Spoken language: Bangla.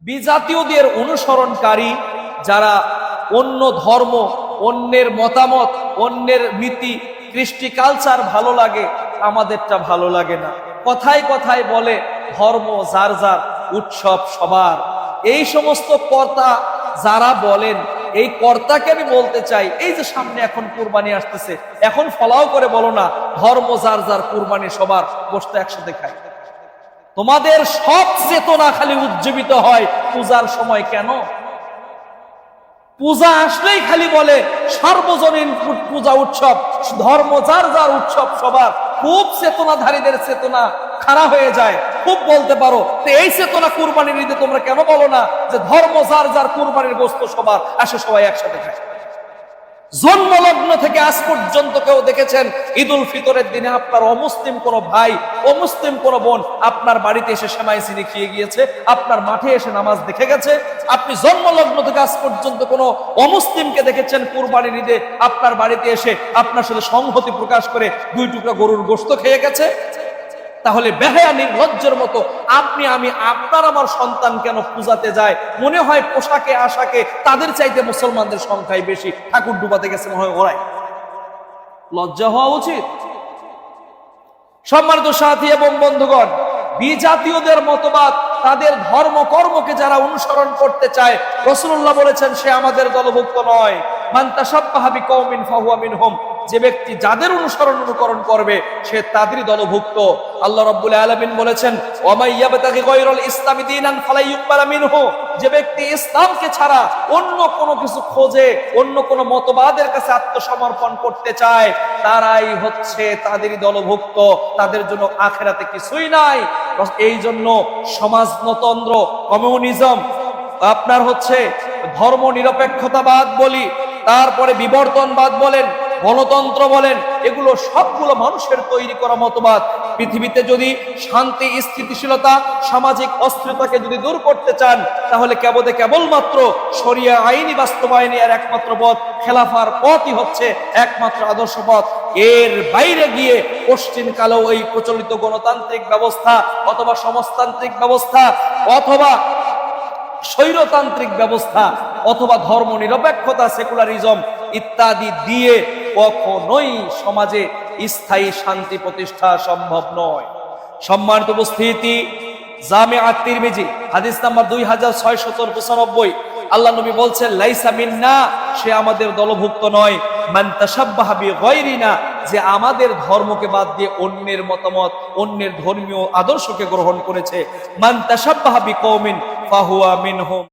বিজাতীয়দের অনুসরণকারী যারা অন্য ধর্ম, অন্যের মতামত, অন্যের নীতি, কৃষ্টি কালচার ভালো লাগে, আমাদেরটা ভালো লাগে না। কথায় কথায় বলে ধর্ম যার যার, উৎসব সবার। এই সমস্ত কর্তা যারা বলেন, এই কর্তাকে আমি বলতে চাই, এই যে সামনে এখন কুরবানি আসতেছে, এখন ফলাও করে বলো না ধর্ম যার যার, কুরবানি সবার, বসতে একসাথে খাই। তোমাদের সব চেতনা খালি উজ্জীবিত হয় পূজার সময়। কেন? পূজা আসলেই খালি বলে সার্বজনীন পূজা উৎসব, ধর্ম যার যার, উৎসব সবার। খুব চেতনাধারীদের চেতনা খাড়া হয়ে যায়, খুব বলতে পারো। তো এই চেতনা কুরবানির ঈদে তোমরা কেন বলো না যে ধর্ম যার যার, কুরবানির বস্তু সবার, আসে সবাই একসাথে খায়? জন্মলগ্ন থেকে আজ পর্যন্ত কেউ দেখেছেন ঈদুল ফিতরের দিনে আপনার অমুসলিম কোনো ভাই, অমুসলিম কোনো বোন আপনার বাড়িতে এসে সেমাই চিনি খেয়ে গিয়েছে, আপনার মাঠে এসে নামাজ দেখে গেছে? আপনি জন্মলগ্ন থেকে আজ পর্যন্ত কোনো অমুসলিমকে দেখেছেন কুরবানির ঈদে আপনার বাড়িতে এসে আপনার সাথে সংহতি প্রকাশ করে 2 টুকরা গরুর গোশত খেয়ে গেছে? তাহলে বেহায়া নির্লজ্জের মতো আপনি, আমি, আপনার, আমার সন্তান কেন পূজাতে যায়? মনে হয় পোশাকে আশাকে তাদের চাইতে মুসলমানদের সংখ্যাই বেশি। ঠাকুর ডুবাতে গেছে মনে হয় ওরাই। লজ্জা হওয়া উচিত। সম্মানিত সাথী এবং বন্ধুগণ, বিজাতীয়দের মতবাদ, তাদের ধর্ম কর্মকে যারা অনুসরণ করতে চায়, রাসূলুল্লাহ বলেছেন সে আমাদের দলভুক্ত নয়। মান তাশাব্বাহা বিকওমিন ফাহুয়া মিনহুম, যে ব্যক্তি যাদের অনুকরণ করবে সে তাদেরই দলভুক্ত। আল্লাহ রাব্বুল আলামিন বলেছেন ওয়া মান ইয়াবতাগি গায়রাল ইসলামি দীনান ফালা ইউকবালা মিনহু, যে ব্যক্তি ইসলামকে ছাড়া অন্য কোনো কিছু খোঁজে, অন্য কোনো মতবাদের কাছে আত্মসমর্পণ করতে চায়, তারাই হচ্ছে তাদেরই দলভুক্ত, তাদের জন্য আখিরাতে কিছুই নাই। এই জন্য সমাজতন্ত্র, কমিউনিজম, আপনার হচ্ছে ধর্ম নিরপেক্ষতাবাদ বলি, তারপরে বিবর্তনবাদ বলেন, গণতন্ত্র বলেন, এগুলো সবগুলো মানুষের তৈরি করা মতবাদ। পৃথিবীতে যদি শান্তি, স্থিতিশীলতা, সামাজিক অস্থিরতাকে যদি দূর করতে চান, তাহলে কেবলমাত্র শরিয়া আইনি বাস্তবায়নের একমাত্র পথ, খেলাফার পথই হচ্ছে একমাত্র আদর্শ পথ। এর বাইরে গিয়ে পশ্চিম কালেও এই প্রচলিত গণতান্ত্রিক ব্যবস্থা অথবা সমাজতান্ত্রিক ব্যবস্থা অথবা স্বৈরতান্ত্রিক ব্যবস্থা অথবা ধর্ম নিরপেক্ষতা, সেকুলারিজম ইত্যাদি দিয়ে কখনোই সমাজে স্থায়ী শান্তি প্রতিষ্ঠা সম্ভব নয়। সম্মানিত উপস্থিতি, জামিআত তিরমিজি হাদিস নাম্বার 2695, আল্লাহ নবী বলছেন লাইসা মিন্না, সে আমাদের দলভুক্ত নয়। মান তাশাব্বাহা বিগায়রিনা, যে আমাদের ধর্মকে বাদ দিয়ে অন্যের মতামত, অন্যের ধর্মীয় আদর্শকে গ্রহণ করেছে। মান তাশাব্বাহা বিকওমিন ফাহুয়া মিনহুম।